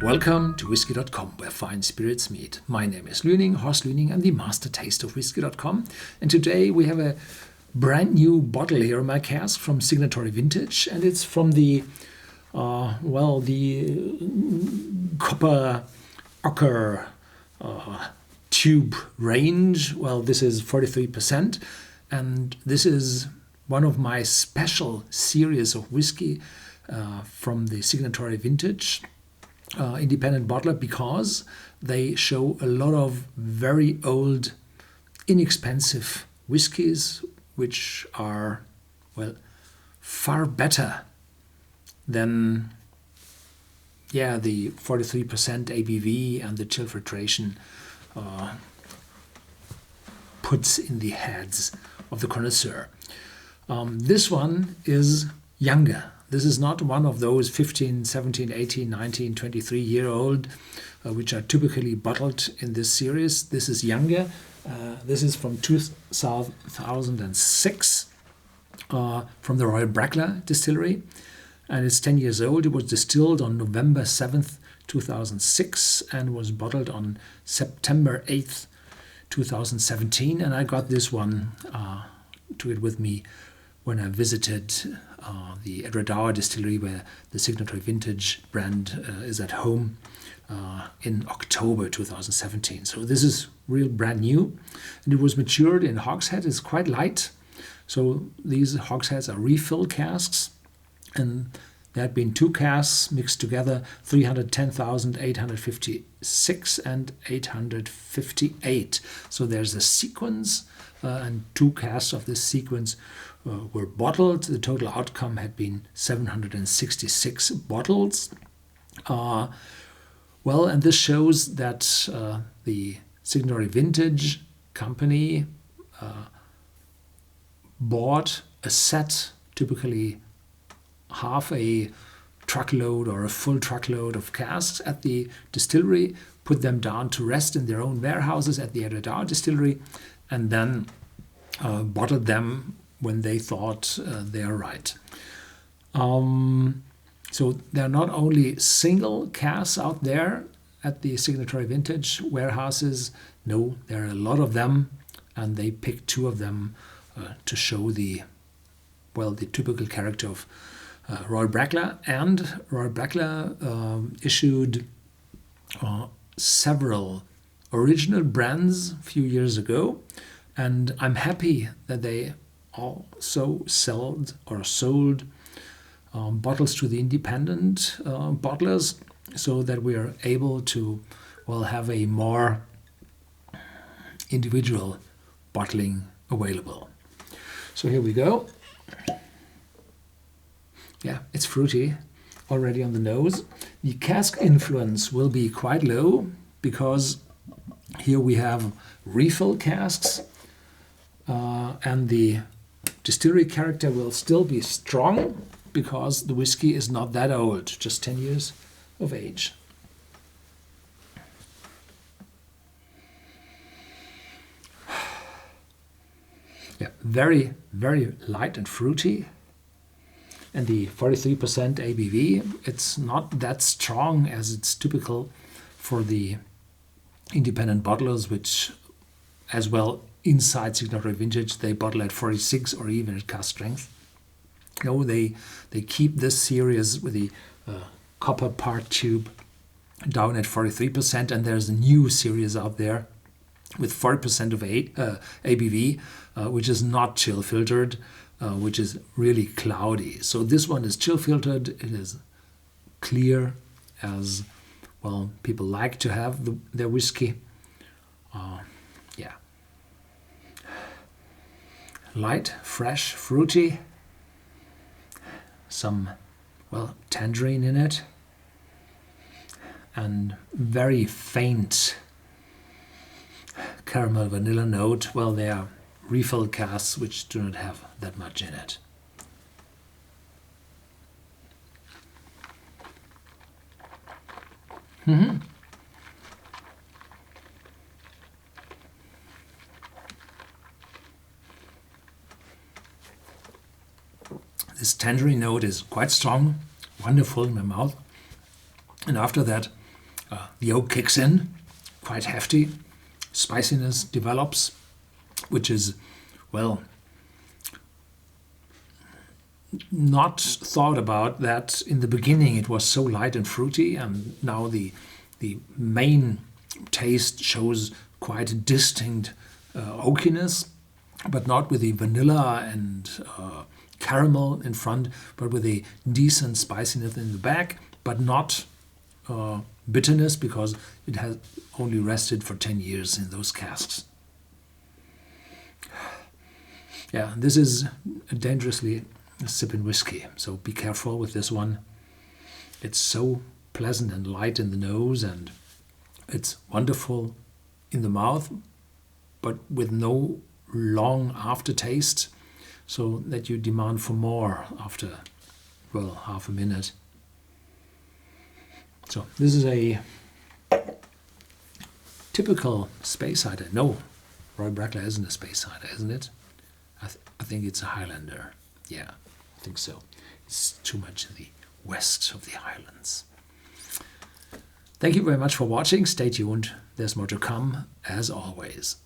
Welcome to Whisky.com, where fine spirits meet. My name is Lüning, Horst Lüning. I'm the master taster of Whisky.com. And today we have a brand new bottle here in my cask from Signatory Vintage. And it's from the copper ochre tube range. Well, this is 43%. And this is one of my special series of whiskey from the Signatory Vintage independent bottler, because they show a lot of very old, inexpensive whiskies which are, well, far better than the 43% ABV and the chill filtration puts in the heads of the connoisseur. This one is younger. This is not one of those 15, 17, 18, 19, 23-year-old which are typically bottled in this series. This is younger. This is from 2006 from the Royal Brackla distillery, and it's 10 years old. It was distilled on November 7th, 2006 and was bottled on September 8th, 2017, and I got this one to it with me when I visited the Edredauer distillery, where the Signatory Vintage brand is at home, in October 2017. So this is real brand new, and it was matured in hogshead. It's quite light. So these hogsheads are refill casks, and there had been two casks mixed together, 310,856 and 858. So there's a sequence, and two casks of this sequence were bottled. The total outcome had been 766 bottles. And this shows that the Signatory Vintage company bought a set, typically half a truckload or a full truckload of casks at the distillery, put them down to rest in their own warehouses at the Edredauer distillery, and then bottled them when they thought they are right. So there are not only single casks out there at the Signatory Vintage warehouses. No, there are a lot of them, and they picked two of them to show the typical character of Royal Brackla. And Royal Brackla issued several original brands a few years ago, and I'm happy that they also sold bottles to the independent bottlers, so that we are able to have a more individual bottling available. So here we go. Yeah, it's fruity already on the nose. The cask influence will be quite low, because here we have refill casks, and the distillery character will still be strong, because the whiskey is not that old, just 10 years of age. Yeah, very, very light and fruity. And the 43% ABV, it's not that strong as it's typical for the independent bottlers, which as well inside Signatory Vintage, they bottle at 46 or even at cask strength. No, they keep this series with the copper part tube down at 43%, and there's a new series out there with 40% of ABV, which is not chill filtered, which is really cloudy. So this one is chill filtered. It is clear, as well people like to have their whiskey. Light, fresh, fruity. Some, tangerine in it, and very faint caramel vanilla note. Well, they are refill casks which do not have that much in it. This tangerine note is quite strong, wonderful in my mouth. And after that, The oak kicks in, quite hefty. Spiciness develops, which is, well, not thought about that in the beginning. It was so light and fruity, and now the main taste shows quite a distinct oakiness, but not with the vanilla and caramel in front, but with a decent spiciness in the back, but not bitterness, because it has only rested for 10 years in those casks. Yeah, this is a dangerously sipping whiskey, so be careful with this one. It's so pleasant and light in the nose, and it's wonderful in the mouth, but with no long aftertaste, so that you demand for more after, well, half a minute. So this is a typical space cider. No, Royal Brackla isn't a space cider, isn't it? I think it's a Highlander. Yeah, I think so. It's too much in the west of the Highlands. Thank you very much for watching. Stay tuned. There's more to come, as always.